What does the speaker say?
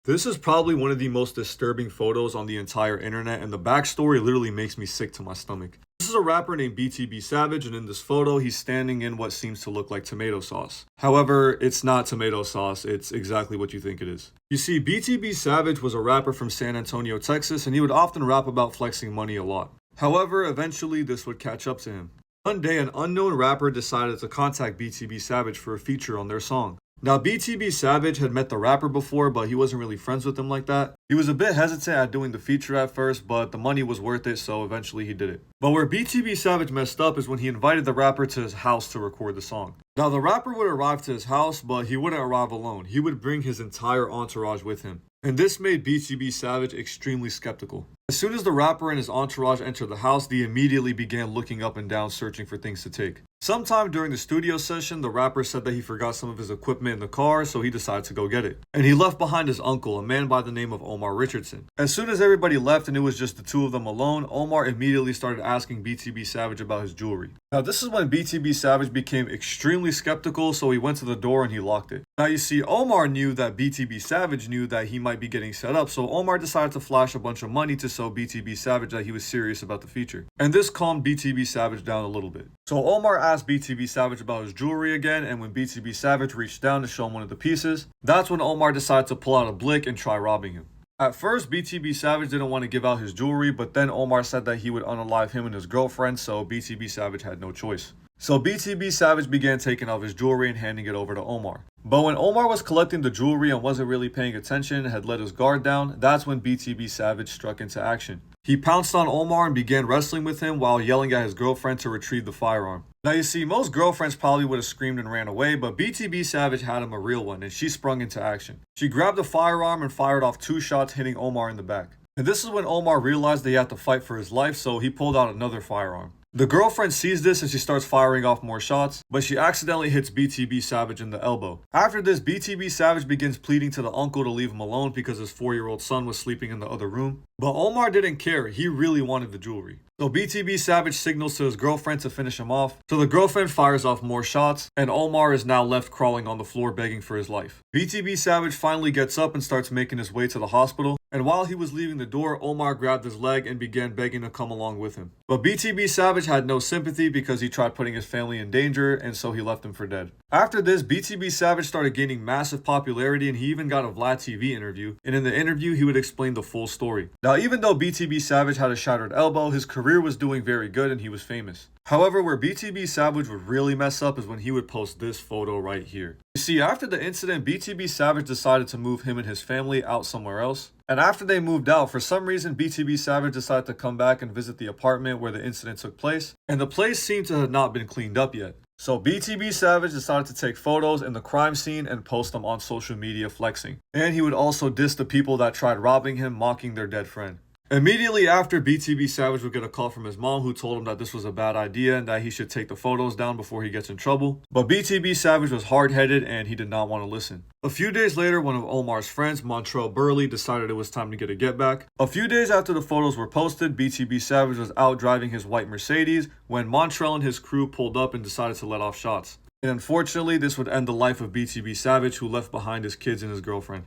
This is probably one of the most disturbing photos on the entire internet, and the backstory literally makes me sick to my stomach. This is a rapper named BTB Savage, and in this photo, he's standing in what seems to look like tomato sauce. However, it's not tomato sauce, it's exactly what you think it is. You see, BTB Savage was a rapper from San Antonio, Texas, and he would often rap about flexing money a lot. However, eventually this would catch up to him. One day, an unknown rapper decided to contact BTB Savage for a feature on their song. Now, BTB Savage had met the rapper before, but he wasn't really friends with him like that. He was a bit hesitant at doing the feature at first, but the money was worth it, so eventually he did it. But where BTB Savage messed up is when he invited the rapper to his house to record the song. Now, the rapper would arrive to his house, but he wouldn't arrive alone. He would bring his entire entourage with him. And this made BTB Savage extremely skeptical. As soon as the rapper and his entourage entered the house, they immediately began looking up and down searching for things to take. Sometime during the studio session, the rapper said that he forgot some of his equipment in the car, so he decided to go get it. And he left behind his uncle, a man by the name of Omar Richardson. As soon as everybody left and it was just the two of them alone, Omar immediately started asking BTB Savage about his jewelry. Now, this is when BTB Savage became extremely skeptical, so he went to the door and he locked it. Now, you see, Omar knew that BTB Savage knew that he might be getting set up, so Omar decided to flash a bunch of money to show BTB Savage that he was serious about the feature. And this calmed BTB Savage down a little bit. So Omar asked BTB Savage about his jewelry again, and when BTB Savage reached down to show him one of the pieces, that's when Omar decided to pull out a blick and try robbing him. At first, BTB Savage didn't want to give out his jewelry, but then Omar said that he would unalive him and his girlfriend, so BTB Savage had no choice. So BTB Savage began taking off his jewelry and handing it over to Omar. But when Omar was collecting the jewelry and wasn't really paying attention and had let his guard down, that's when BTB Savage struck into action. He pounced on Omar and began wrestling with him while yelling at his girlfriend to retrieve the firearm. Now, you see, most girlfriends probably would have screamed and ran away, but BTB Savage had him a real one, and she sprung into action. She grabbed the firearm and fired off 2 shots, hitting Omar in the back. And this is when Omar realized that he had to fight for his life, so he pulled out another firearm. The girlfriend sees this and she starts firing off more shots, but she accidentally hits BTB Savage in the elbow. After this, BTB Savage begins pleading to the uncle to leave him alone because his 4-year-old son was sleeping in the other room. But Omar didn't care, he really wanted the jewelry. So BTB Savage signals to his girlfriend to finish him off. So the girlfriend fires off more shots, and Omar is now left crawling on the floor begging for his life. BTB Savage finally gets up and starts making his way to the hospital. And while he was leaving the door, Omar grabbed his leg and began begging to come along with him. But BTB Savage had no sympathy because he tried putting his family in danger, and so he left him for dead. After this, BTB Savage started gaining massive popularity, and he even got a Vlad TV interview. And in the interview, he would explain the full story. Now, even though BTB Savage had a shattered elbow, his career was doing very good and he was famous. However, where BTB Savage would really mess up is when he would post this photo right here. You see, after the incident, BTB Savage decided to move him and his family out somewhere else. And after they moved out, for some reason, BTB Savage decided to come back and visit the apartment where the incident took place. And the place seemed to have not been cleaned up yet. So BTB Savage decided to take photos in the crime scene and post them on social media flexing. And he would also diss the people that tried robbing him, mocking their dead friend. Immediately after, BTB Savage would get a call from his mom who told him that this was a bad idea and that he should take the photos down before he gets in trouble. But BTB Savage was hard-headed and he did not want to listen. A few days later, one of Omar's friends, Montrell Burley, decided it was time to get a get back. A few days after the photos were posted, BTB Savage was out driving his white Mercedes when Montrell and his crew pulled up and decided to let off shots. And unfortunately, this would end the life of BTB Savage, who left behind his kids and his girlfriend.